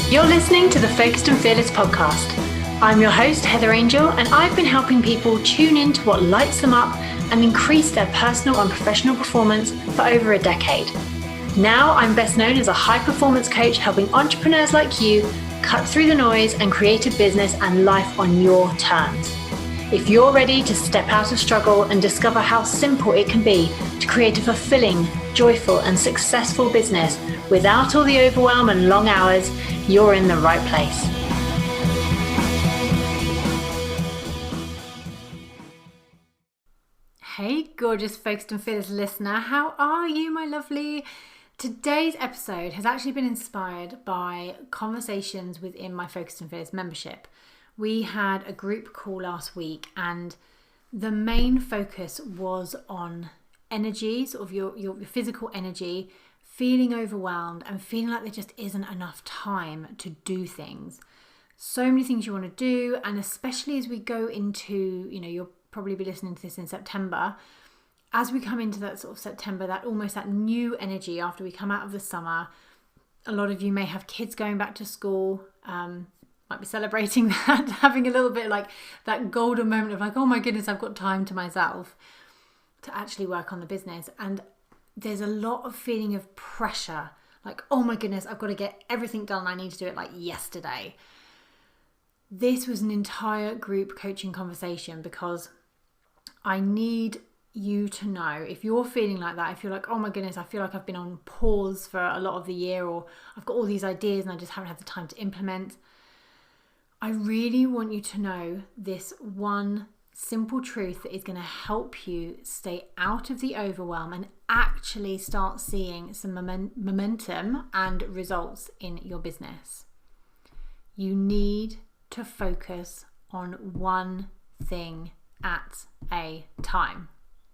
You're listening to the Focused and Fearless podcast. I'm your host, Heather Angel, and I've been helping people tune into what lights them up and increase their personal and professional performance for over a decade. Now I'm best known as a high-performance coach helping entrepreneurs like you cut through the noise and create a business and life on your terms. If you're ready to step out of struggle and discover how simple it can be to create a fulfilling, joyful, and successful business without all the overwhelm and long hours, you're in the right place. Hey, gorgeous, focused and fearless listener. How are you, my lovely? Today's episode has actually been inspired by conversations within my Focused and Fearless membership. We had a group call last week and the main focus was on energy, sort of your physical energy, feeling overwhelmed and feeling like there just isn't enough time to do things. So many things you want to do, and especially as we go into, you'll probably be listening to this in September. As we come into that sort of September, that new energy after we come out of the summer, a lot of you may have kids going back to school, might be celebrating that, having a little bit like that golden moment of like, oh my goodness, I've got time to myself to actually work on the business. And there's a lot of feeling of pressure, like, oh my goodness, I've got to get everything done. I need to do it like yesterday. This was an entire group coaching conversation because I need you to know, if you're feeling like that, if you're like, oh my goodness, I feel like I've been on pause for a lot of the year, or I've got all these ideas and I just haven't had the time to implement. I really want you to know this one simple truth that is going to help you stay out of the overwhelm and actually start seeing some momentum and results in your business. You need to focus on one thing at a time.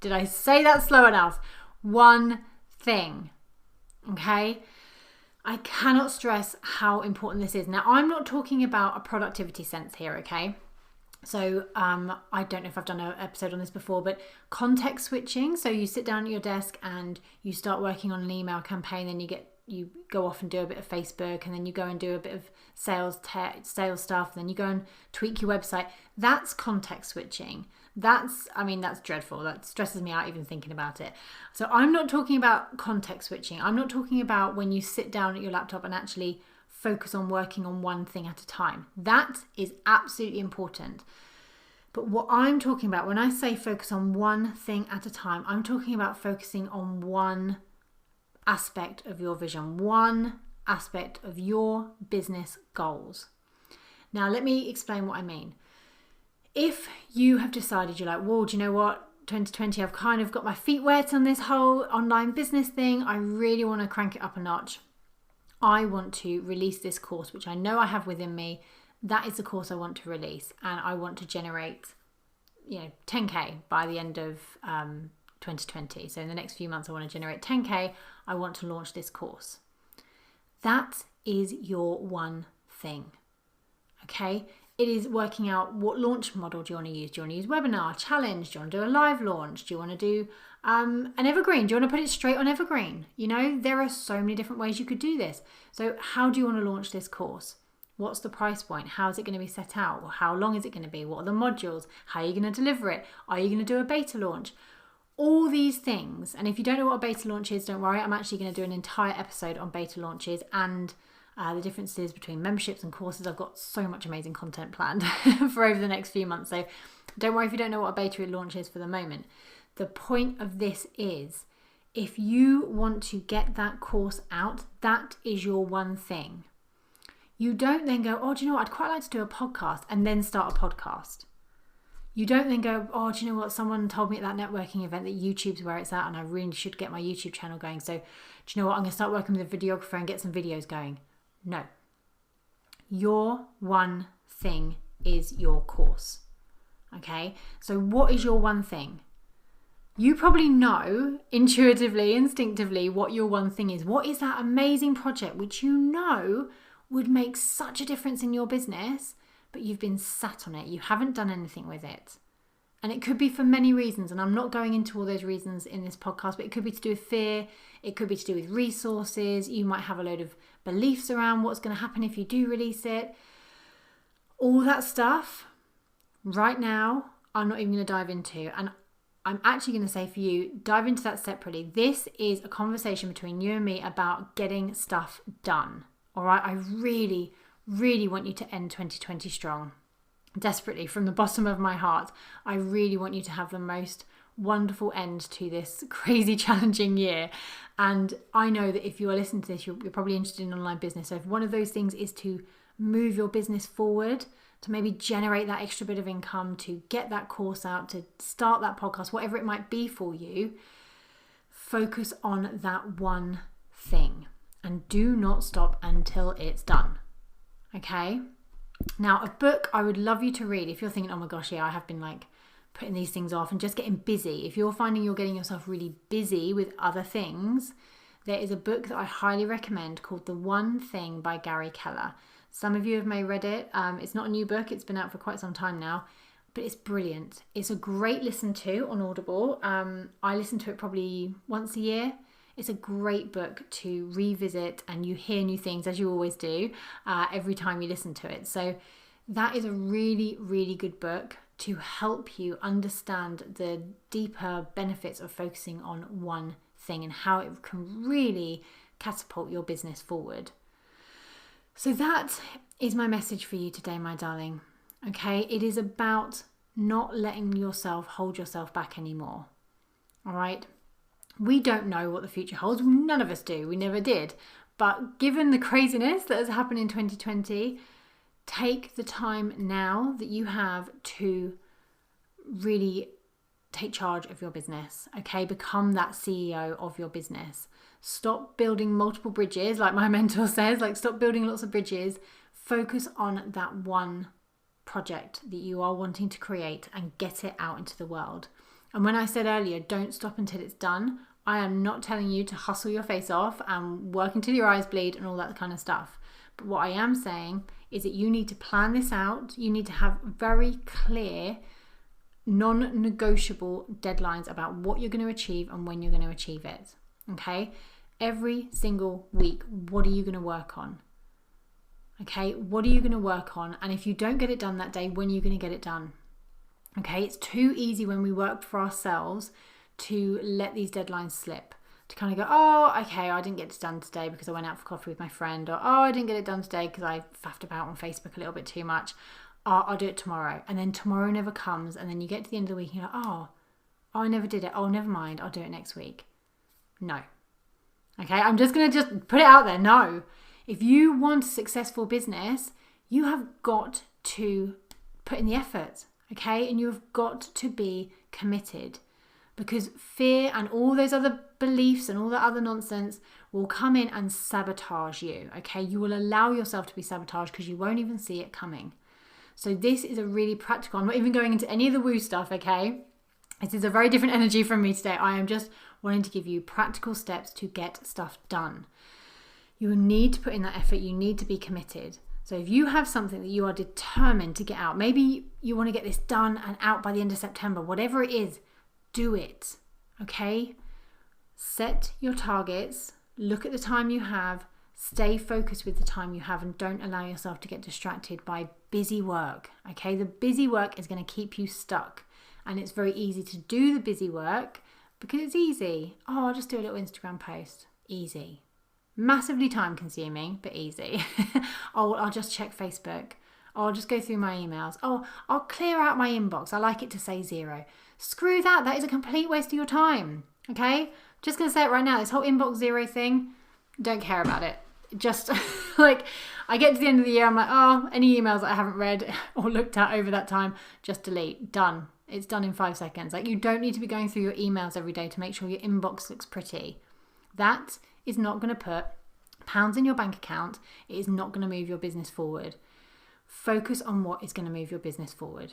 Did I say that slow enough? One thing. Okay? I cannot stress how important this is. Now, I'm not talking about a productivity sense here, okay? So I don't know if I've done an episode on this before, but context switching. So you sit down at your desk and you start working on an email campaign, then you go off and do a bit of Facebook, and then you go and do a bit of sales stuff, then you go and tweak your website. That's context switching. That's dreadful. That stresses me out even thinking about it. So I'm not talking about context switching. I'm not talking about when you sit down at your laptop and actually focus on working on one thing at a time. That is absolutely important. But what I'm talking about when I say focus on one thing at a time, I'm talking about focusing on one aspect of your vision, one aspect of your business goals. Now, let me explain what I mean. If you have decided, you're like, well, do you know what? 2020, I've kind of got my feet wet on this whole online business thing. I really want to crank it up a notch. I want to release this course, which I know I have within me. That is the course I want to release. And I want to generate, 10K by the end of 2020. So in the next few months, I want to generate 10K. I want to launch this course. That is your one thing. Okay? It is working out what launch model do you want to use. Do you want to use webinar, challenge? Do you want to do a live launch? Do you want to do an evergreen? Do you want to put it straight on evergreen? There are so many different ways you could do this. So how do you want to launch this course? What's the price point? How is it going to be set out? How long is it going to be? What are the modules? How are you going to deliver it? Are you going to do a beta launch? All these things. And if you don't know what a beta launch is, don't worry. I'm actually going to do an entire episode on beta launches and the differences between memberships and courses. I've got so much amazing content planned for over the next few months. So don't worry if you don't know what a beta launch is for the moment. The point of this is, if you want to get that course out, that is your one thing. You don't then go, oh, do you know what? I'd quite like to do a podcast, and then start a podcast. You don't then go, oh, do you know what? Someone told me at that networking event that YouTube's where it's at and I really should get my YouTube channel going. So do you know what? I'm going to start working with a videographer and get some videos going. No. Your one thing is your course. Okay? So what is your one thing? You probably know intuitively, instinctively what your one thing is. What is that amazing project which you know would make such a difference in your business, but you've been sat on it. You haven't done anything with it. And it could be for many reasons. And I'm not going into all those reasons in this podcast, but it could be to do with fear. It could be to do with resources. You might have a load of beliefs around what's going to happen if you do release it. All that stuff right now, I'm not even going to dive into. And I'm actually going to say for you, dive into that separately. This is a conversation between you and me about getting stuff done. All right. I really, really want you to end 2020 strong. Desperately, from the bottom of my heart, I really want you to have the most wonderful end to this crazy challenging year. And I know that if you are listening to this, you're probably interested in online business. So if one of those things is to move your business forward, to maybe generate that extra bit of income, to get that course out, to start that podcast, whatever it might be for you, focus on that one thing and do not stop until it's done. Okay? Now, a book I would love you to read, if you're thinking, oh my gosh, yeah, I have been like putting these things off and just getting busy. If you're finding you're getting yourself really busy with other things, there is a book that I highly recommend called The One Thing by Gary Keller. Some of you have may read it. It's not a new book. It's been out for quite some time now, but it's brilliant. It's a great listen to on Audible. I listen to it probably once a year. It's a great book to revisit, and you hear new things, as you always do, every time you listen to it. So that is a really, really good book to help you understand the deeper benefits of focusing on one thing and how it can really catapult your business forward. So that is my message for you today, my darling. Okay, it is about not letting yourself hold yourself back anymore. All right. We don't know what the future holds. None of us do. We never did. But given the craziness that has happened in 2020, take the time now that you have to really take charge of your business. Okay, become that CEO of your business. Stop building multiple bridges, like my mentor says, like stop building lots of bridges. Focus on that one project that you are wanting to create and get it out into the world. And when I said earlier, don't stop until it's done, I am not telling you to hustle your face off and work until your eyes bleed and all that kind of stuff. But what I am saying is that you need to plan this out. You need to have very clear, non-negotiable deadlines about what you're going to achieve and when you're going to achieve it. Okay? Every single week, what are you going to work on? Okay? What are you going to work on? And if you don't get it done that day, when are you going to get it done? Okay, it's too easy when we work for ourselves to let these deadlines slip, to kind of go, oh, okay, I didn't get it done today because I went out for coffee with my friend, or oh, I didn't get it done today because I faffed about on Facebook a little bit too much. I'll do it tomorrow. And then tomorrow never comes. And then you get to the end of the week and you're like, oh, I never did it. Oh, never mind. I'll do it next week. No. Okay, I'm just going to put it out there. No. If you want a successful business, you have got to put in the effort. Okay, and you've got to be committed, because fear and all those other beliefs and all that other nonsense will come in and sabotage you. Okay, you will allow yourself to be sabotaged because you won't even see it coming. So this is a really practical, I'm not even going into any of the woo stuff, okay? This is a very different energy from me today. I am just wanting to give you practical steps to get stuff done. You need to put in that effort. You need to be committed. So if you have something that you are determined to get out, maybe you want to get this done and out by the end of September, whatever it is, do it, okay? Set your targets, look at the time you have, stay focused with the time you have, and don't allow yourself to get distracted by busy work, okay? The busy work is going to keep you stuck, and it's very easy to do the busy work because it's easy. Oh, I'll just do a little Instagram post. Easy. Massively time consuming, but easy. Oh, I'll just check Facebook. Oh, I'll just go through my emails. Oh, I'll clear out my inbox. I like it to say 0. Screw that. That is a complete waste of your time. Okay? Just going to say it right now. This whole inbox 0 thing, don't care about it. Just like I get to the end of the year, I'm like, oh, any emails that I haven't read or looked at over that time, just delete. Done. It's done in 5 seconds. Like, you don't need to be going through your emails every day to make sure your inbox looks pretty. That is not going to put pounds in your bank account. It is not going to move your business forward. Focus on what is going to move your business forward.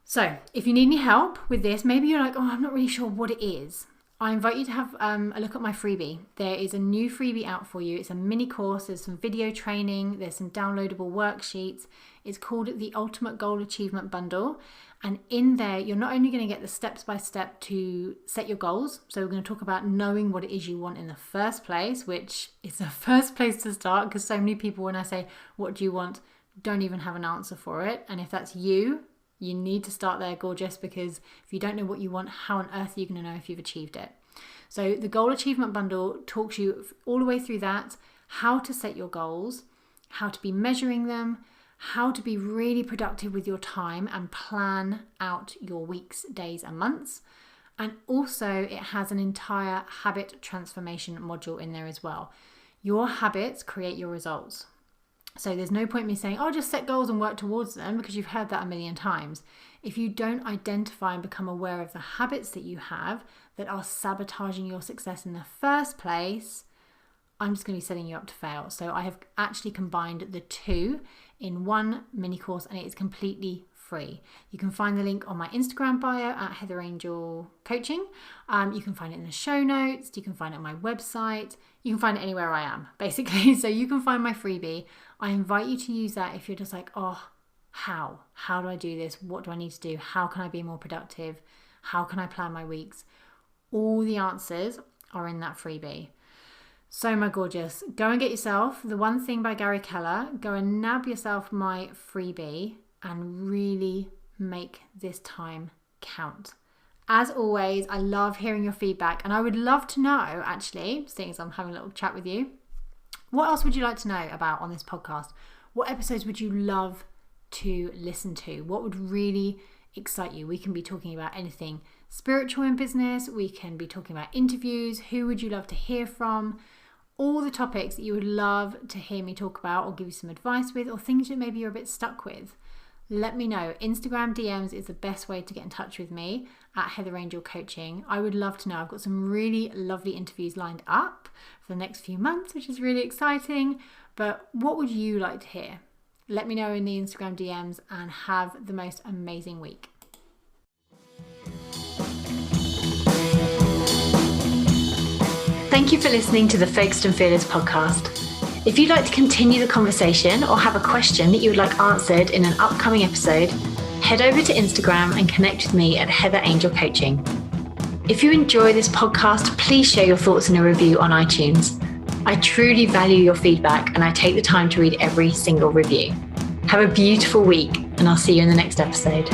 So if you need any help with this, maybe you're like, oh, I'm not really sure what it is. I invite you to have a look at my freebie. There is a new freebie out for you. It's a mini course. There's some video training. There's some downloadable worksheets. It's called the Ultimate Goal Achievement Bundle. And in there, you're not only going to get the step-by-step to set your goals. So we're going to talk about knowing what it is you want in the first place, which is the first place to start, because so many people, when I say, what do you want, don't even have an answer for it. And if that's you, you need to start there, gorgeous, because if you don't know what you want, how on earth are you going to know if you've achieved it? So the Goal Achievement Bundle talks you all the way through that, how to set your goals, how to be measuring them, how to be really productive with your time and plan out your weeks, days and months. And also it has an entire habit transformation module in there as well. Your habits create your results. So there's no point in me saying, oh, just set goals and work towards them, because you've heard that a million times. If you don't identify and become aware of the habits that you have that are sabotaging your success in the first place, I'm just going to be setting you up to fail. So I have actually combined the two in one mini course, and it is completely free. You can find the link on my Instagram bio at Heather Angel Coaching. You can find it in the show notes. You can find it on my website. You can find it anywhere I am, basically. So you can find my freebie. I invite you to use that if you're just like, oh, how? How do I do this? What do I need to do? How can I be more productive? How can I plan my weeks? All the answers are in that freebie. So my gorgeous, go and get yourself The One Thing by Gary Keller. Go and nab yourself my freebie and really make this time count. As always, I love hearing your feedback, and I would love to know, actually, seeing as I'm having a little chat with you, what else would you like to know about on this podcast? What episodes would you love to listen to? What would really excite you? We can be talking about anything spiritual in business. We can be talking about interviews. Who would you love to hear from? All the topics that you would love to hear me talk about or give you some advice with, or things that maybe you're a bit stuck with. Let me know. Instagram DMs is the best way to get in touch with me at Heather Angel Coaching. I would love to know. I've got some really lovely interviews lined up for the next few months, which is really exciting. But what would you like to hear? Let me know in the Instagram DMs, and have the most amazing week. Thank you for listening to the Focused and Fearless podcast. If you'd like to continue the conversation or have a question that you would like answered in an upcoming episode, head over to Instagram and connect with me at Heather Angel Coaching. If you enjoy this podcast, please share your thoughts in a review on iTunes. I truly value your feedback, and I take the time to read every single review. Have a beautiful week, and I'll see you in the next episode.